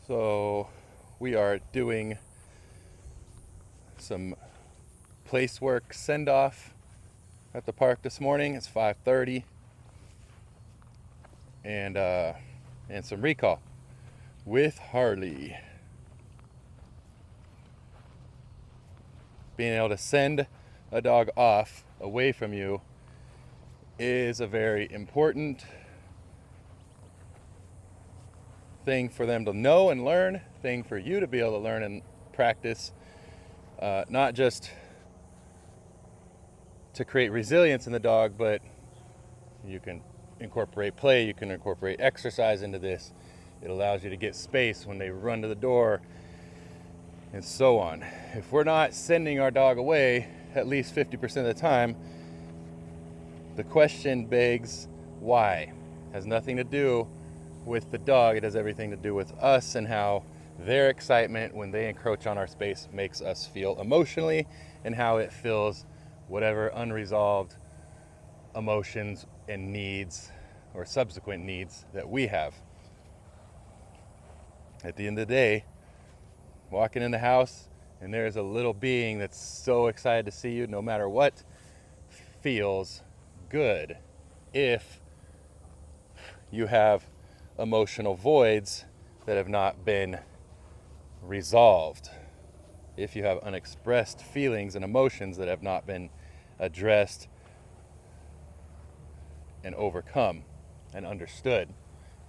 So we are doing some place work send off at the park this morning. It's 5:30, and some recall with Harley. Being able to send a dog off away from you is a very important thing for them to know and learn, thing for you to be able to learn and practice, not just to create resilience in the dog, but you can incorporate play, you can incorporate exercise into this. It allows you to get space when they run to the door and so on. If we're not sending our dog away at least 50% of the time, the question begs why. It has nothing to do with the dog, it has everything to do with us and how their excitement when they encroach on our space makes us feel emotionally, and how it fills whatever unresolved emotions and needs or subsequent needs that we have. At the end of the day, walking in the house and there's a little being that's so excited to see you no matter what feels good. If you have emotional voids that have not been resolved, if you have unexpressed feelings and emotions that have not been addressed and overcome and understood,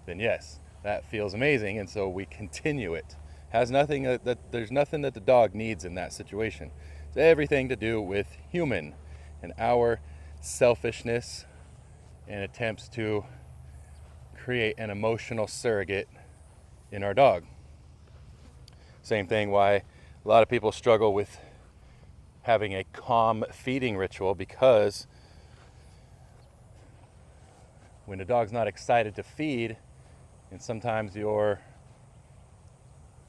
then yes, that feels amazing, and so we continue it. Has nothing there's nothing that the dog needs in that situation. It's everything to do with human and our selfishness and attempts to create an emotional surrogate in our dog. Same thing why a lot of people struggle with having a calm feeding ritual, because when the dog's not excited to feed, and sometimes your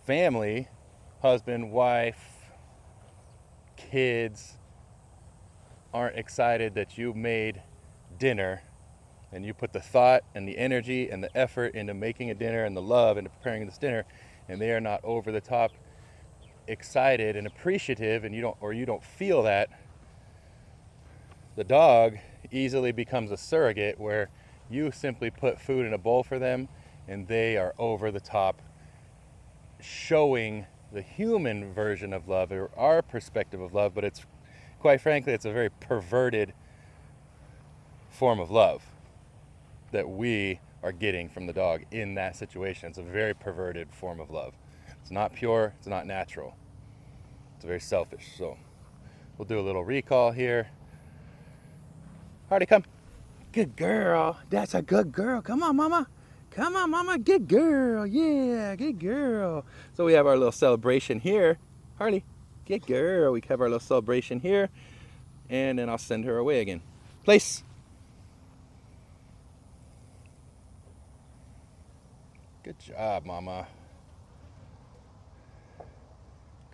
family, husband, wife, kids, aren't excited that you made dinner and you put the thought and the energy and the effort into making a dinner and the love into preparing this dinner, and they are not over the top excited and appreciative, and you don't feel that, the dog easily becomes a surrogate where you simply put food in a bowl for them and they are over the top showing the human version of love, or our perspective of love, but it's quite frankly, it's a very perverted form of love that we are getting from the dog in that situation. It's a very perverted form of love. It's not pure, it's not natural. It's very selfish. So we'll do a little recall here. Hardy, come. Good girl. That's a good girl. Come on, mama. Come on, mama. Good girl. Yeah, good girl. So we have our little celebration here. Harley, good girl. We have our little celebration here. And then I'll send her away again. Place. Good job, mama.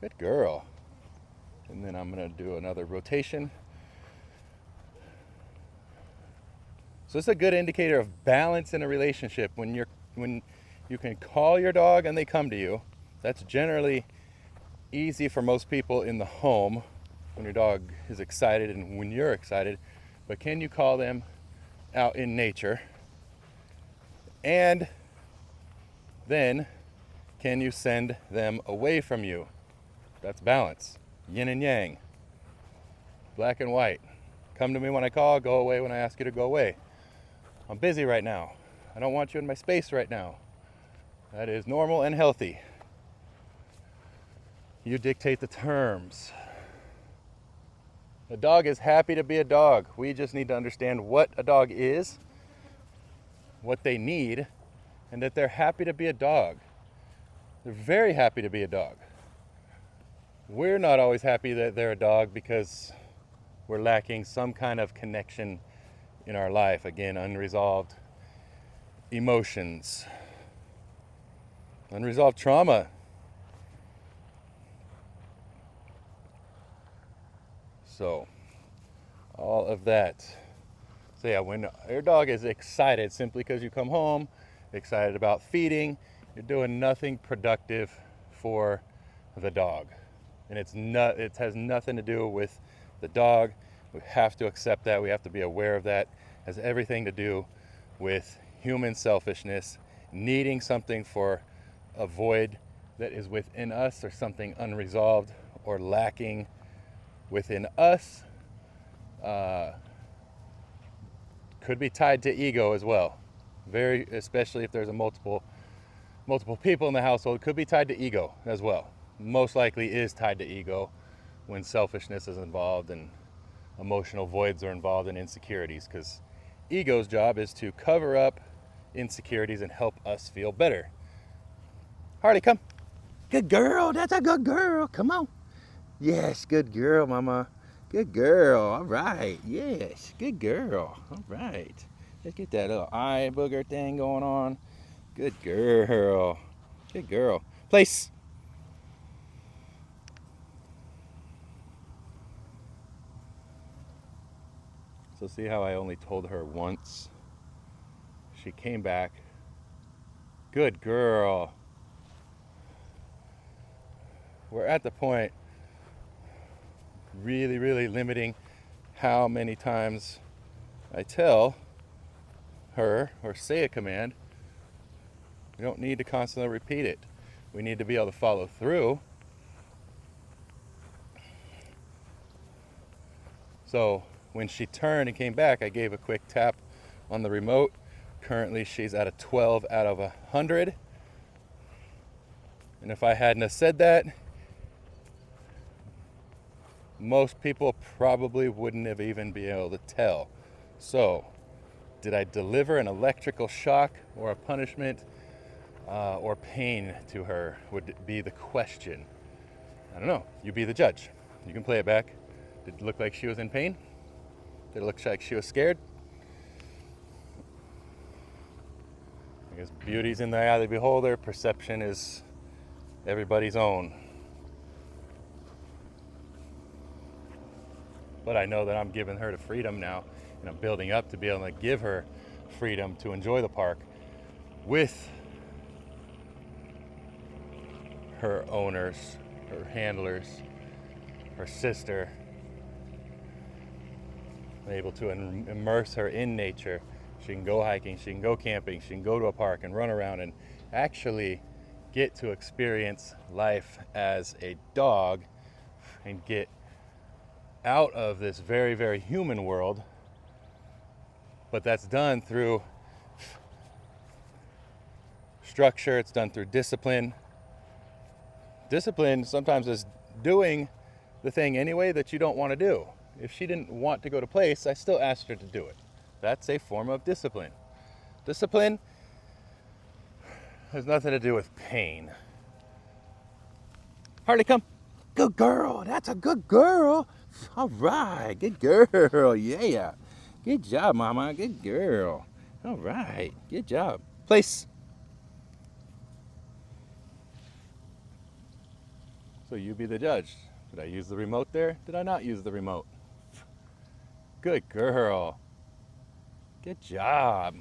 Good girl. And then I'm going to do another rotation. So it's a good indicator of balance in a relationship when you can call your dog and they come to you. That's generally easy for most people in the home when your dog is excited and when you're excited. But can you call them out in nature? And then can you send them away from you? That's balance. Yin and yang. Black and white. Come to me when I call, go away when I ask you to go away. I'm busy right now. I don't want you in my space right now. That is normal and healthy. You dictate the terms. A dog is happy to be a dog. We just need to understand what a dog is, what they need, and that they're happy to be a dog. They're very happy to be a dog. We're not always happy that they're a dog because we're lacking some kind of connection in our life. Again, unresolved emotions, unresolved trauma. So, all of that. So yeah, when your dog is excited simply because you come home, excited about feeding, you're doing nothing productive for the dog. And it has nothing to do with the dog. We have to accept that. We have to be aware of that. It has everything to do with human selfishness, needing something for a void that is within us, or something unresolved or lacking within us. Could be tied to ego as well. Especially if there's multiple people in the household, it could be tied to ego as well. Most likely is tied to ego when selfishness is involved and emotional voids are involved in insecurities, because ego's job is to cover up insecurities and help us feel better. Harley, come. Good girl. That's a good girl. Come on. Yes, good girl, mama. Good girl. All right. Yes, good girl. All right. Let's get that little eye booger thing going on. Good girl. Good girl. Place. So see how I only told her once? She came back. Good girl. We're at the point really, really limiting how many times I tell her or say a command. We don't need to constantly repeat it. We need to be able to follow through. So when she turned and came back, I gave a quick tap on the remote. Currently she's at a 12 out of 100. And if I hadn't have said that, most people probably wouldn't have even been able to tell. So, did I deliver an electrical shock or a punishment or pain to her would be the question. I don't know. You be the judge. You can play it back. Did it look like she was in pain? Did it look like she was scared? I guess beauty's in the eye of the beholder. Perception is everybody's own. But I know that I'm giving her the freedom now, and I'm building up to be able to give her freedom to enjoy the park with her owners, her handlers, her sister. I'm able to immerse her in nature. She can go hiking, she can go camping, she can go to a park and run around and actually get to experience life as a dog and get out of this very, very human world. But that's done through structure, it's done through discipline. Discipline sometimes is doing the thing anyway that you don't want to do. If she didn't want to go to place, I still asked her to do it. That's a form of discipline. Discipline has nothing to do with pain. Harley, come. Good girl. That's a good girl. All right. Good girl. Yeah. Good job, mama. Good girl. All right. Good job. Place. So you be the judge. Did I use the remote there? Did I not use the remote? Good girl. Good job.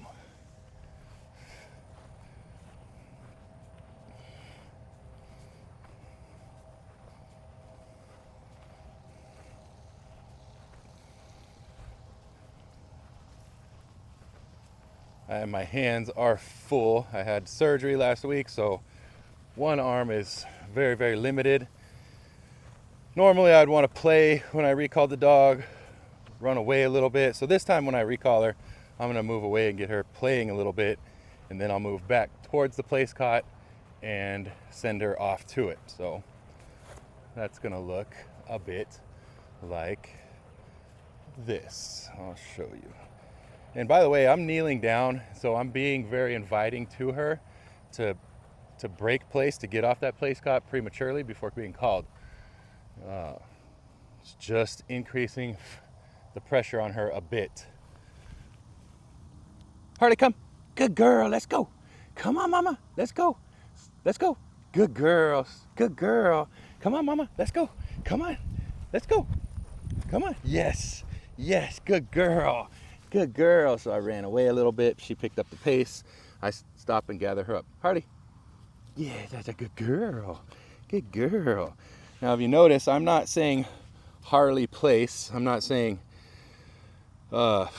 And my hands are full. I had surgery last week, so one arm is very, very limited. Normally I'd want to play when I recalled the dog, run away a little bit. So this time when I recall her, I'm going to move away and get her playing a little bit, and then I'll move back towards the place cot and send her off to it. So that's going to look a bit like this. I'll show you. And by the way, I'm kneeling down, so I'm being very inviting to her to break place, to get off that place cot prematurely before being called. It's just increasing the pressure on her a bit. Harley, come. Good girl. Let's go. Come on, mama. Let's go. Let's go. Good girls. Good girl. Come on, mama. Let's go. Come on. Let's go. Come on. Yes. Yes. Good girl. Good girl. So I ran away a little bit. She picked up the pace. I stopped and gathered her up. Harley, Yeah, that's a good girl. Good girl. Now, if you notice, I'm not saying Harley place. I'm not saying, I'm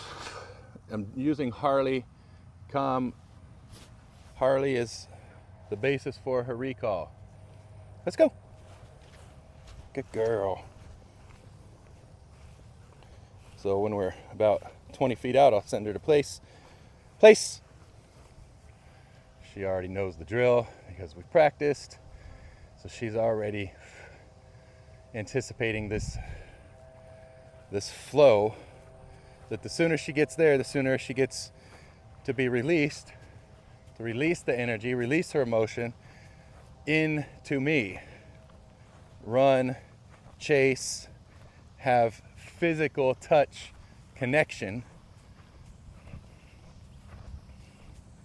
using Harley. Harley is the basis for her recall. Let's go. Good girl. So when we're about 20 feet out, I'll send her to place. Place. She already knows the drill because we practiced. So she's already anticipating this flow, that the sooner she gets there, the sooner she gets to be released, to release the energy, release her emotion into me. Run, chase, have physical touch connection.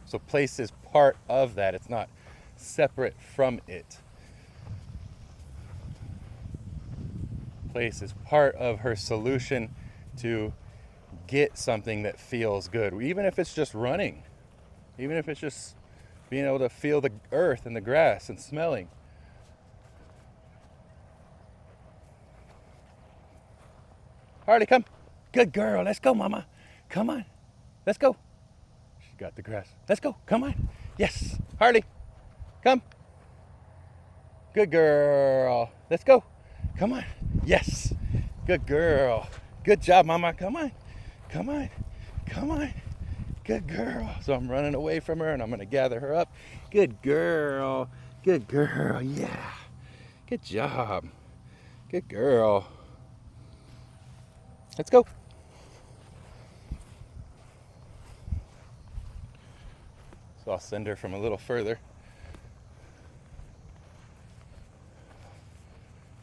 So place is part of that. It's not separate from it. Place is part of her solution to get something that feels good. Even if it's just running, even if it's just being able to feel the earth and the grass and smelling. Harley, come. Good girl. Let's go, mama. Come on. Let's go. She got the grass. Let's go. Come on. Yes. Harley, come. Good girl. Let's go. Come on. Yes. Good girl. Good job, mama. Come on. Come on. Come on. Good girl. So I'm running away from her and I'm going to gather her up. Good girl. Good girl. Yeah. Good job. Good girl. Let's go. So I'll send her from a little further.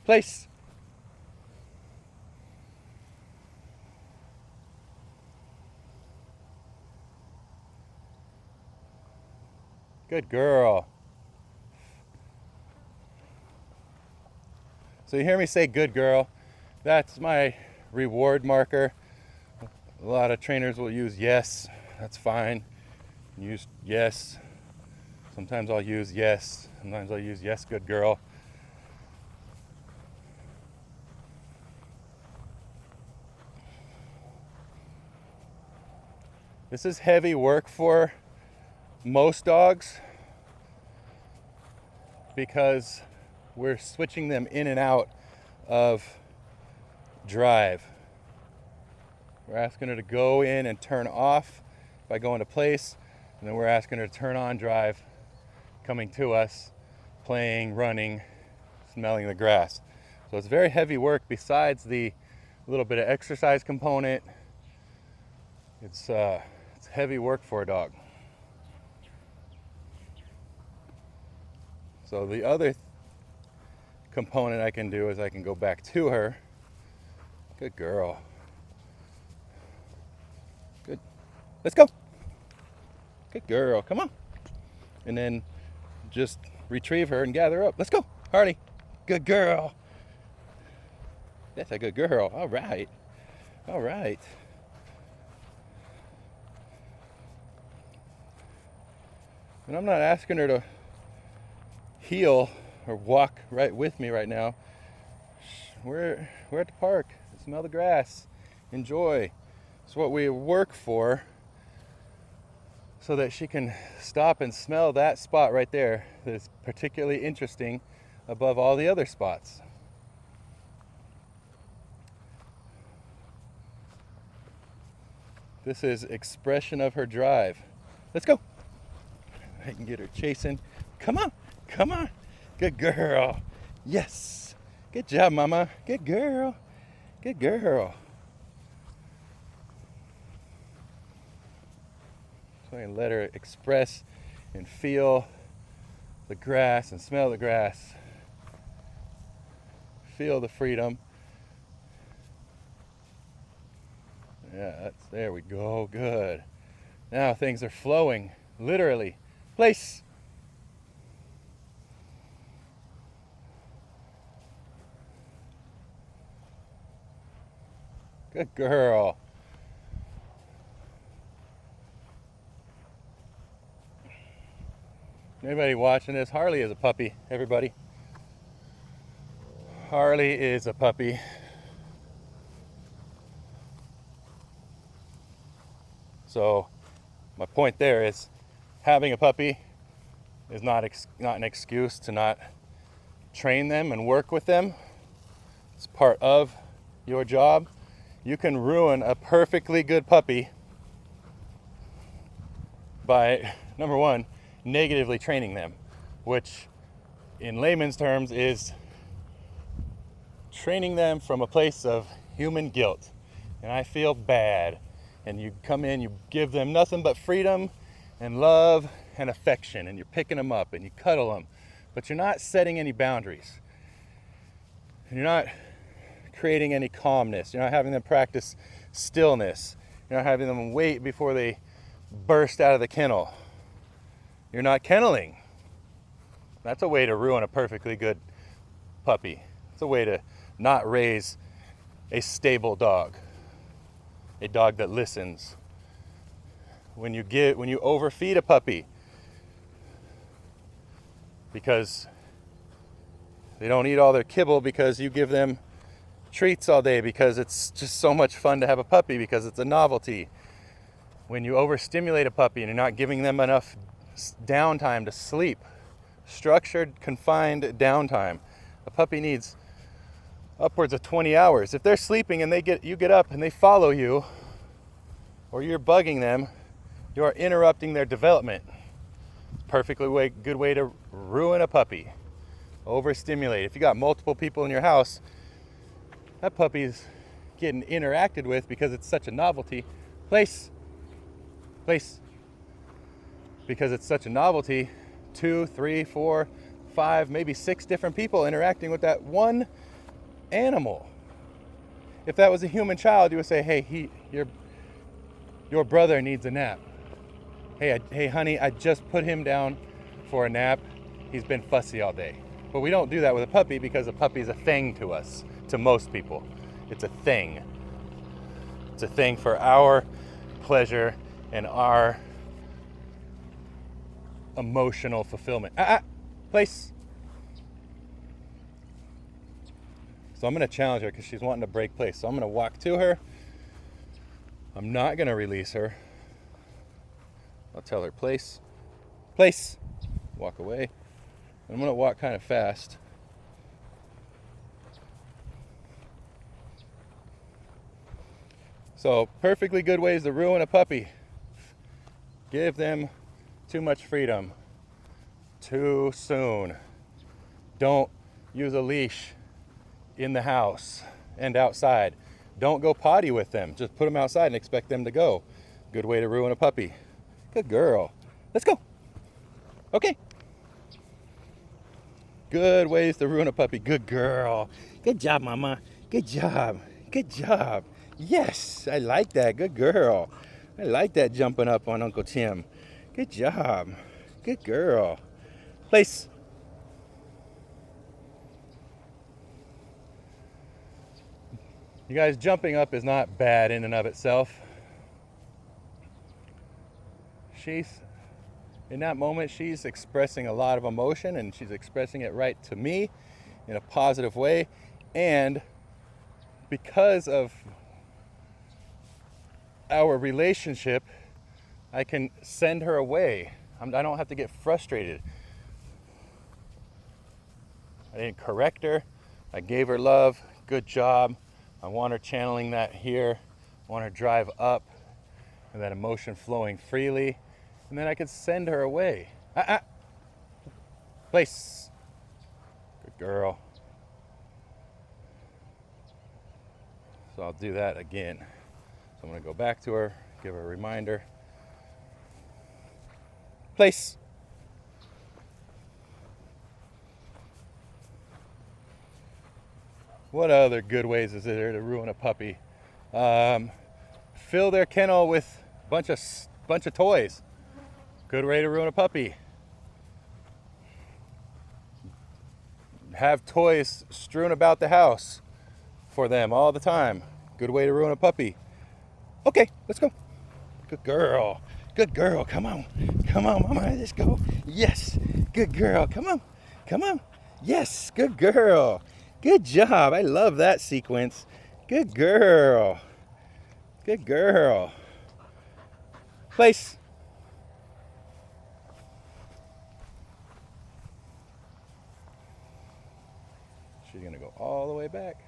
Place. Good girl. So you hear me say good girl. That's my reward marker. A lot of trainers will use yes. That's fine. Use yes. Sometimes I'll use yes. Sometimes I'll use yes, good girl. This is heavy work for most dogs because we're switching them in and out of drive. We're asking her to go in and turn off by going to place, and then we're asking her to turn on drive, coming to us, playing, running, smelling the grass. So it's very heavy work besides the little bit of exercise component. It's heavy work for a dog. So the other component I can do is I can go back to her. Good girl. Good. Let's go. Good girl. Come on. And then just retrieve her and gather her up. Let's go. Harley. Good girl. That's a good girl. All right. All right. And I'm not asking her to heel or walk right with me right now. We're at the park. Smell the grass. Enjoy. It's what we work for, so that she can stop and smell that spot right there that is particularly interesting above all the other spots. This is expression of her drive. Let's go. I can get her chasing. Come on. Come on. Good girl. Yes. Good job, mama. Good girl. Good girl. So I can let her express and feel the grass and smell the grass. Feel the freedom. Yeah, there we go. Good. Now things are flowing. Literally. Place. Good girl. Anybody watching this? Harley is a puppy, everybody. Harley is a puppy. So my point there is having a puppy is not an excuse to not train them and work with them. It's part of your job. You can ruin a perfectly good puppy by, number one, negatively training them, which in layman's terms is training them from a place of human guilt. And I feel bad. And you come in, you give them nothing but freedom and love and affection, and you're picking them up and you cuddle them, but you're not setting any boundaries. And you're not creating any calmness. You're not having them practice stillness. You're not having them wait before they burst out of the kennel. You're not kenneling. That's a way to ruin a perfectly good puppy. It's a way to not raise a stable dog. A dog that listens. When you overfeed a puppy because they don't eat all their kibble, because you give them treats all day, because it's just so much fun to have a puppy, because it's a novelty. When you overstimulate a puppy and you're not giving them enough downtime to sleep, structured, confined downtime. A puppy needs upwards of 20 hours. If they're sleeping and you get up and they follow you, or you're bugging them, you are interrupting their development. Perfectly good way to ruin a puppy. Overstimulate. If you got multiple people in your house, that puppy's getting interacted with because it's such a novelty. Place. Because it's such a novelty, 2, 3, 4, 5, maybe 6 different people interacting with that one animal. If that was a human child, you would say, hey, your brother needs a nap. Hey, honey, I just put him down for a nap. He's been fussy all day. But we don't do that with a puppy, because a puppy's a thing to us, to most people. It's a thing. It's a thing for our pleasure and our emotional fulfillment. Place. So I'm going to challenge her because she's wanting to break place. So I'm going to walk to her. I'm not going to release her. I'll tell her place. Walk away. I'm going to walk kind of fast. So perfectly good ways to ruin a puppy. Give them too much freedom too soon. Don't use a leash in the house and outside. Don't go potty with them. Just put them outside and expect them to go. Good way to ruin a puppy. Good girl. Let's go. Okay. Good ways to ruin a puppy. Good girl. Good job, mama. Good job. Good job. Yes, I like that. Good girl. I like that jumping up on Uncle Tim. Good job. Good girl. Place. You guys, jumping up is not bad in and of itself. In that moment, she's expressing a lot of emotion, and she's expressing it right to me in a positive way. And because of our relationship, I can send her away. I don't have to get frustrated. I didn't correct her. I gave her love. Good job. I want her channeling that here. I want her drive up and that emotion flowing freely. And then I could send her away. Place. Good girl. So I'll do that again. So I'm going to go back to her, give her a reminder. Place. What other good ways is there to ruin a puppy? Fill their kennel with a bunch of toys. Good way to ruin a puppy. Have toys strewn about the house for them all the time. Good way to ruin a puppy. Okay, let's go. Good girl. Good girl. Come on. Come on, mama. Let's go. Yes. Good girl. Come on. Come on. Yes, good girl. Good job. I love that sequence. Good girl. Good girl. Place. She's gonna go all the way back.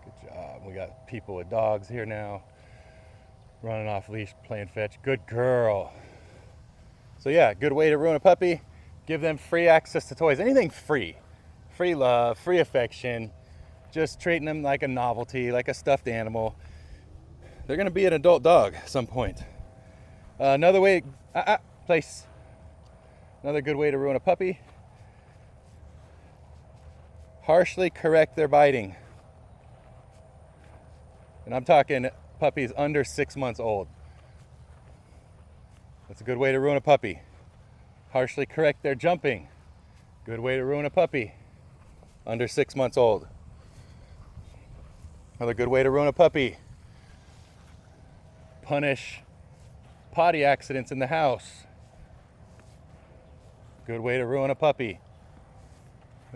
Good job. We got people with dogs here now, running off leash, playing fetch. Good girl. So yeah, good way to ruin a puppy. Give them free access to toys. Anything free. Free love, free affection. Just treating them like a novelty, like a stuffed animal. They're gonna be an adult dog at some point. Another way, place. Another good way to ruin a puppy. Harshly correct their biting. And I'm talking puppies under 6 months old. That's a good way to ruin a puppy. Harshly correct their jumping. Good way to ruin a puppy under 6 months old. Another good way to ruin a puppy. Punish potty accidents in the house. Good way to ruin a puppy.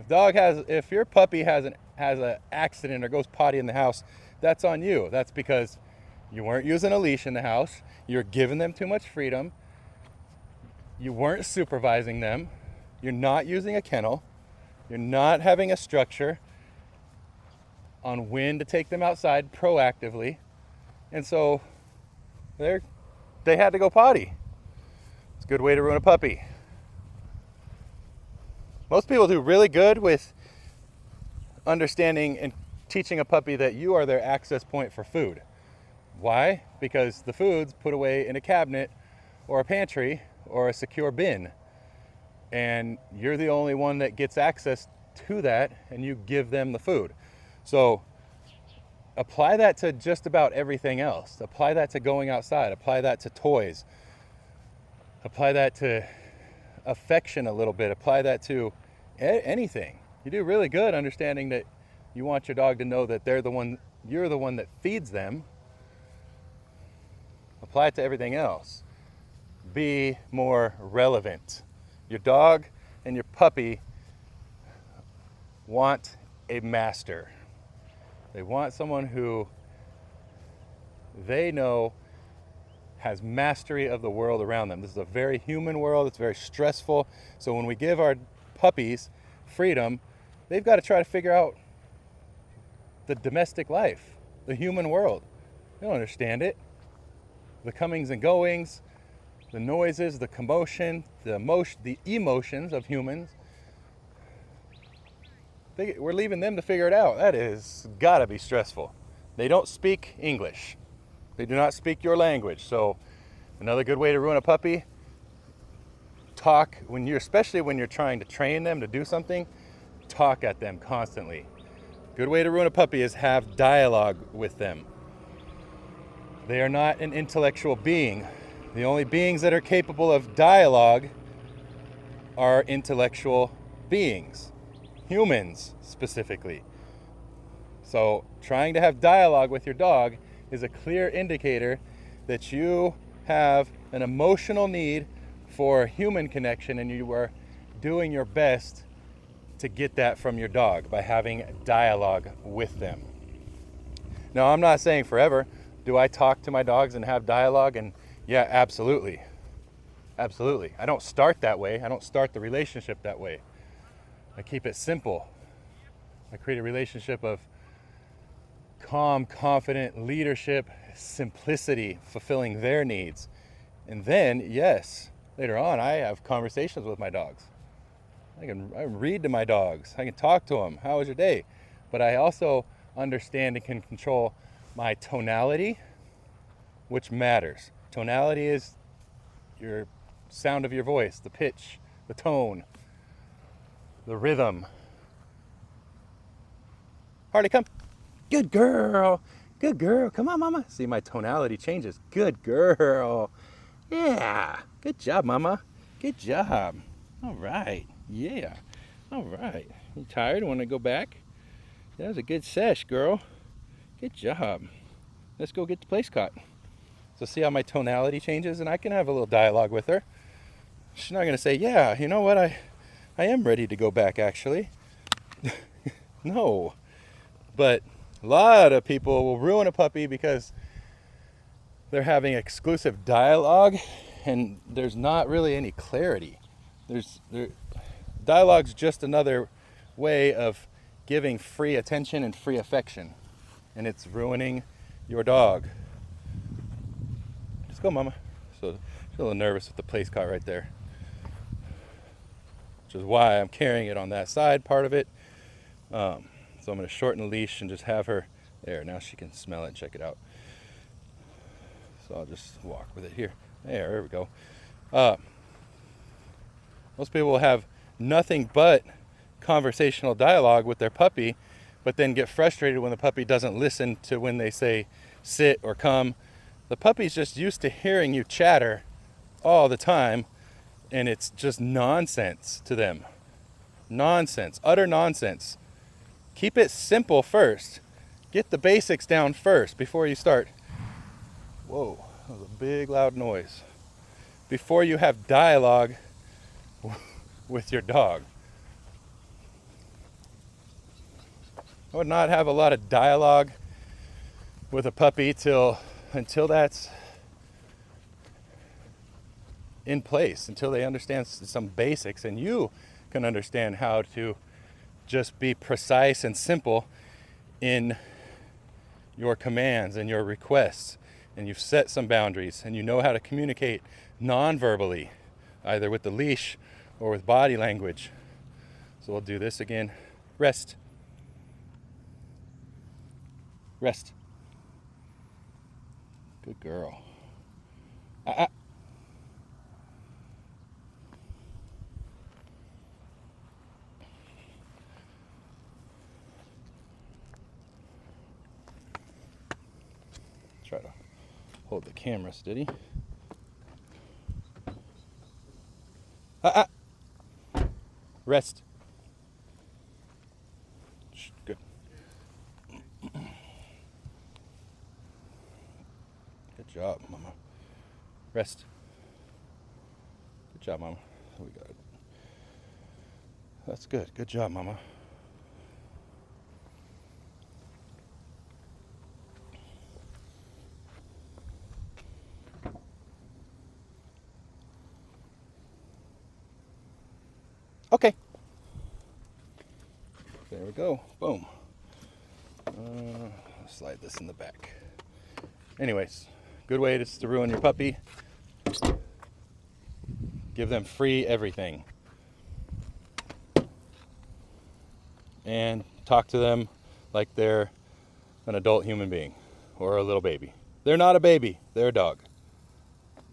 If your puppy has an accident or goes potty in the house, that's on you. That's because you weren't using a leash in the house. You're giving them too much freedom. You weren't supervising them. You're not using a kennel. You're not having a structure on when to take them outside proactively. And so they had to go potty. It's a good way to ruin a puppy. Most people do really good with understanding and teaching a puppy that you are their access point for food. Why? Because the food's put away in a cabinet or a pantry or a secure bin. And you're the only one that gets access to that, and you give them the food. So apply that to just about everything else. Apply that to going outside. Apply that to toys. Apply that to affection a little bit. Apply that to anything. You do really good understanding that you want your dog to know that you're the one that feeds them. Apply it to everything else. Be more relevant. Your dog and your puppy want a master. They want someone who they know has mastery of the world around them. This is a very human world. It's very stressful. So when we give our puppies freedom, they've got to try to figure out the domestic life, the human world. They don't understand it. The comings and goings, the noises, the commotion, the emotions of humans. We're leaving them to figure it out. That is gotta be stressful. They don't speak English. They do not speak your language. So another good way to ruin a puppy, especially when you're trying to train them to do something, talk at them constantly. Good way to ruin a puppy is have dialogue with them. They are not an intellectual being. The only beings that are capable of dialogue are intellectual beings. Humans, specifically. So trying to have dialogue with your dog is a clear indicator that you have an emotional need for human connection, and you are doing your best to get that from your dog by having dialogue with them. Now, I'm not saying forever. Do I talk to my dogs and have dialogue? And yeah, absolutely. Absolutely. I don't start that way. I don't start the relationship that way. I keep it simple. I create a relationship of calm, confident leadership, simplicity, fulfilling their needs. And then, yes, later on, I have conversations with my dogs. I read to my dogs. I can talk to them. How was your day? But I also understand and can control my tonality, which matters. Tonality is your sound of your voice, the pitch, the tone, the rhythm. Harley, come. Good girl. Good girl. Come on, mama. See, my tonality changes. Good girl. Yeah. Good job, mama. Good job. All right. Yeah. All right. You tired? Want to go back? That was a good sesh, girl. Good job. Let's go get the place caught. So see how my tonality changes, and I can have a little dialogue with her. She's not going to say, yeah, you know what, I am ready to go back actually. No. But a lot of people will ruin a puppy because they're having exclusive dialogue and there's not really any clarity. Dialogue's just another way of giving free attention and free affection, and it's ruining your dog. Just go, mama. So she's a little nervous with the place caught right there, which is why I'm carrying it on that side part of it. So I'm going to shorten the leash and just have her there. Now she can smell it and check it out. So I'll just walk with it here. There we go. Most people will have nothing but conversational dialogue with their puppy, but then get frustrated when the puppy doesn't listen to when they say sit or come. The puppy's just used to hearing you chatter all the time, and it's just nonsense to them. Nonsense, utter nonsense. Keep it simple first. Get the basics down first before you start. Whoa, that was a big loud noise. Before you have dialogue with your dog. I would not have a lot of dialogue with a puppy until that's in place, until they understand some basics and you can understand how to just be precise and simple in your commands and your requests, and you've set some boundaries and you know how to communicate non-verbally, either with the leash or with body language. So we'll do this again. Rest. Rest. Good girl. Try to hold the camera steady. Rest. Good. Good job, mama. Rest. Good job, mama. We got it. That's good. Good job, mama. Okay. There we go. Boom. Slide this in the back. Anyways, good way to ruin your puppy. Give them free everything. And talk to them like they're an adult human being or a little baby. They're not a baby. They're a dog.